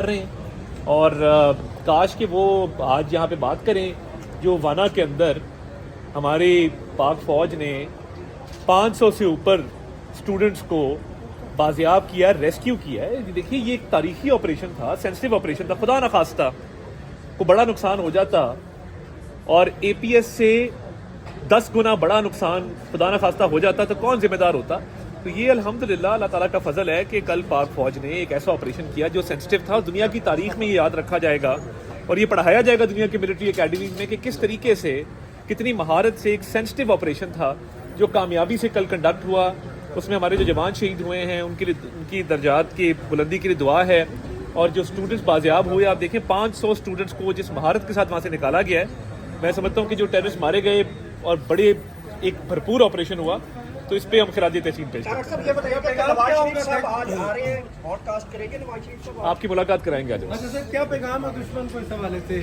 کر رہے ہیں اور کاش کہ وہ آج یہاں پہ بات کریں جو وانا کے اندر ہماری پاک فوج نے 500 سے اوپر اسٹوڈنٹس کو بازیاب کیا، ریسکیو کیا ہے. دیکھیے یہ ایک تاریخی آپریشن تھا، سینسٹیو آپریشن تھا. خدا نخواستہ کو بڑا نقصان ہو جاتا اور اے پی ایس سے 10 گنا بڑا نقصان خدا نخواستہ ہو جاتا تو کون ذمہ دار ہوتا؟ تو یہ الحمدللہ اللہ تعالیٰ کا فضل ہے کہ کل پاک فوج نے ایک ایسا آپریشن کیا جو سینسٹیو تھا. دنیا کی تاریخ میں یہ یاد رکھا جائے گا اور یہ پڑھایا جائے گا دنیا کی ملٹری اکیڈمیز میں کہ کس طریقے سے، کتنی مہارت سے ایک سینسٹیو آپریشن تھا جو کامیابی سے کل کنڈکٹ ہوا. اس میں ہمارے جو جوان شہید ہوئے ہیں ان کے لیے، ان کی درجات کی بلندی کے لیے دعا ہے. اور جو اسٹوڈنٹس بازیاب ہوئے، آپ دیکھیں 500 اسٹوڈنٹس کو جس مہارت کے ساتھ وہاں سے نکالا گیا ہے. میں سمجھتا ہوں کہ جو ٹیررسٹ مارے گئے اور بڑے ایک بھرپور آپریشن ہوا، تو اس پہ ہم خراج تحسین پیش کرتے ہیں. آپ کی ملاقات کرائیں گے آج. کیا پیغام ہے دشمن کو اس حوالے سے؟